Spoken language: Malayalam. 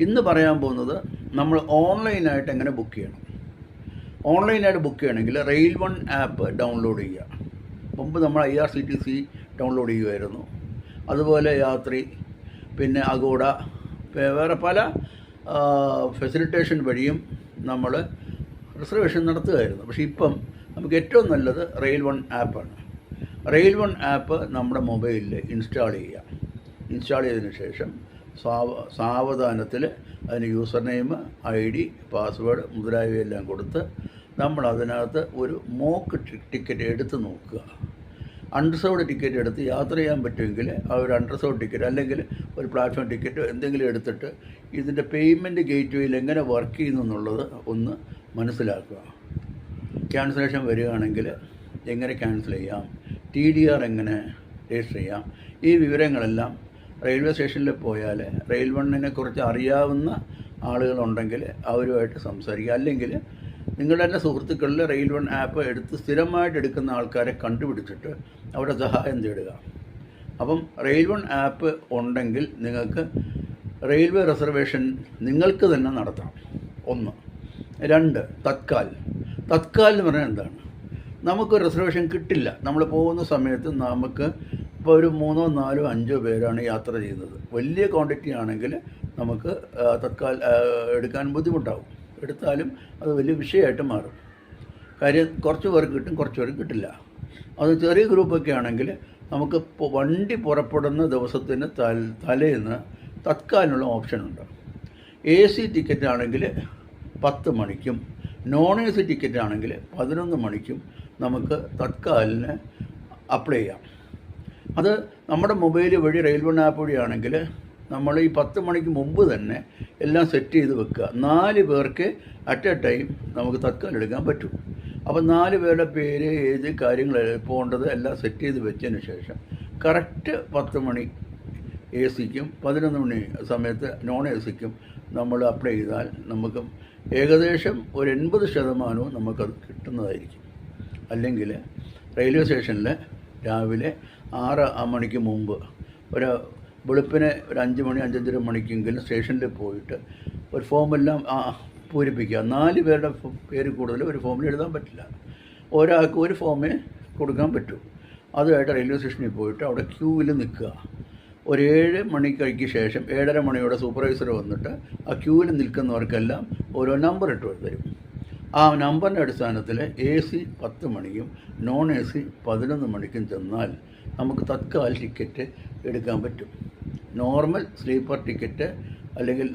ഇന്ന് പറയാൻ പോകുന്നത് നമ്മൾ ഓൺലൈനായിട്ട് എങ്ങനെ ബുക്ക് ചെയ്യണം. ഓൺലൈനായിട്ട് ബുക്ക് ചെയ്യണമെങ്കിൽ റെയിൽ വൺ ആപ്പ് ഡൗൺലോഡ് ചെയ്യുക. മുമ്പ് നമ്മൾ IRCTC ഡൗൺലോഡ് ചെയ്യുമായിരുന്നു. അതുപോലെ യാത്രി, പിന്നെ അഗോഡ, വേറെ പല ഫെസിലിറ്റേഷൻ വഴിയും നമ്മൾ റിസർവേഷൻ നടത്തുകയായിരുന്നു. പക്ഷേ ഇപ്പം നമുക്ക് ഏറ്റവും നല്ലത് റെയിൽ വൺ ആപ്പാണ്. റെയിൽ വൺ ആപ്പ് നമ്മുടെ മൊബൈലിൽ ഇൻസ്റ്റാൾ ചെയ്യുക. ഇൻസ്റ്റാൾ ചെയ്തതിന് ശേഷം സാവധാനത്തിൽ അതിന് യൂസർ നെയിം, ID, പാസ്വേഡ് മുതലായവയെല്ലാം കൊടുത്ത് നമ്മൾ അതിനകത്ത് ഒരു മോക്ക് ടിക്കറ്റ് എടുത്ത് നോക്കുക. അൺറിസർവ്ഡ് ടിക്കറ്റ് എടുത്ത് യാത്ര ചെയ്യാൻ പറ്റുമെങ്കിൽ ആ ഒരു അൺറിസർവ്ഡ് ടിക്കറ്റ് അല്ലെങ്കിൽ ഒരു പ്ലാറ്റ്ഫോം ടിക്കറ്റ് എന്തെങ്കിലും എടുത്തിട്ട് ഇതിൻ്റെ പേയ്മെൻറ്റ് ഗേറ്റ്വേയിൽ എങ്ങനെ വർക്ക് ചെയ്യുന്നു എന്നുള്ളത് ഒന്ന് മനസ്സിലാക്കുക. ക്യാൻസലേഷൻ വരികയാണെങ്കിൽ എങ്ങനെ ക്യാൻസൽ ചെയ്യാം, TDR എങ്ങനെ രജിസ്റ്റർ ചെയ്യാം, ഈ വിവരങ്ങളെല്ലാം റെയിൽവേ സ്റ്റേഷനിൽ പോയാൽ റെയിൽ വണ്ണിനെ കുറിച്ച് അറിയാവുന്ന ആളുകളുണ്ടെങ്കിൽ അവരുമായിട്ട് സംസാരിക്കുക. അല്ലെങ്കിൽ നിങ്ങളുടെ തന്നെ സുഹൃത്തുക്കളിൽ റെയിൽ വൺ ആപ്പ് സ്ഥിരമായിട്ട് എടുക്കുന്ന ആൾക്കാരെ കണ്ടുപിടിച്ചിട്ട് അവരുടെ സഹായം തേടുക. അപ്പം റെയിൽ വൺ ആപ്പ് ഉണ്ടെങ്കിൽ നിങ്ങൾക്ക് റെയിൽവേ റിസർവേഷൻ നിങ്ങൾക്ക് തന്നെ നടത്താം. 1. 2, തത്കാൽ എന്ന് പറഞ്ഞാൽ എന്താണ്? നമുക്ക് റിസർവേഷൻ കിട്ടില്ല. നമ്മൾ പോകുന്ന സമയത്ത് നമുക്ക് ഇപ്പോൾ ഒരു 3, 4, 5 പേരാണ് യാത്ര ചെയ്യുന്നത്. വലിയ ക്വാണ്ടിറ്റി ആണെങ്കിൽ നമുക്ക് തത്കാൽ എടുക്കാൻ ബുദ്ധിമുട്ടാവും. എടുത്താലും അത് വലിയ വിഷയമായിട്ട് മാറും. കാര്യം കുറച്ച് പേർക്ക് കിട്ടും, കുറച്ച് പേർക്ക് കിട്ടില്ല. അത് ചെറിയ ഗ്രൂപ്പൊക്കെ ആണെങ്കിൽ നമുക്ക് വണ്ടി പുറപ്പെടുന്ന ദിവസത്തിന് തലേന്ന് തത്കാലിനുള്ള ഓപ്ഷനുണ്ട്. AC ടിക്കറ്റ് ആണെങ്കിൽ 10 മണിക്കും non-AC ടിക്കറ്റ് ആണെങ്കിൽ 11 മണിക്കും നമുക്ക് തത്കാലിന് അപ്ലൈ ചെയ്യാം. അത് നമ്മുടെ മൊബൈൽ വഴി റെയിൽ വൺ ആപ്പ് വഴിയാണെങ്കിൽ നമ്മൾ ഈ 10 മണിക്ക് മുമ്പ് തന്നെ എല്ലാം സെറ്റ് ചെയ്ത് വെക്കുക. 4 പേർക്ക് അറ്റ് എ ടൈം നമുക്ക് തത്കാൽ എടുക്കാൻ പറ്റും. അപ്പോൾ 4 പേരുടെ പേര്, ഏത് കാര്യങ്ങൾ പോകേണ്ടത് എല്ലാം സെറ്റ് ചെയ്ത് വെച്ചതിന് ശേഷം കറക്റ്റ് 10 മണി AC-ക്കും 11 മണി സമയത്ത് non-AC-ക്കും നമ്മൾ അപ്ലൈ ചെയ്താൽ നമുക്ക് ഏകദേശം ഒരു 80% നമുക്കത് കിട്ടുന്നതായിരിക്കും. അല്ലെങ്കിൽ റെയിൽവേ സ്റ്റേഷനിൽ രാവിലെ 6 മണിക്ക് മുമ്പ് വെളുപ്പിന് ഒരു 5 മണി 5:30 മണിക്കെങ്കിലും സ്റ്റേഷനിൽ പോയിട്ട് ഒരു ഫോമെല്ലാം പൂരിപ്പിക്കുക. 4 പേരുടെ പേര് കൂടുതൽ ഒരു ഫോമിൽ എഴുതാൻ പറ്റില്ല. ഒരാൾക്ക് ഒരു ഫോമേ കൊടുക്കാൻ പറ്റൂ. അതുമായിട്ട് റെയിൽവേ സ്റ്റേഷനിൽ പോയിട്ട് അവിടെ ക്യൂവിൽ നിൽക്കുക. ഒരു 7 മണിക്ക് ശേഷം 7:30 മണിയോടെ സൂപ്പർവൈസർ വന്നിട്ട് ആ ക്യൂവിൽ നിൽക്കുന്നവർക്കെല്ലാം ഓരോ നമ്പർ ഇട്ട് തരും. ആ നമ്പറിൻ്റെ അടിസ്ഥാനത്തിൽ AC 10 മണിക്കും non-AC 11 മണിക്കും ചെന്നാൽ നമുക്ക് തത്കാൽ ടിക്കറ്റ് എടുക്കാൻ പറ്റും. നോർമൽ സ്ലീപ്പർ ടിക്കറ്റ് അല്ലെങ്കിൽ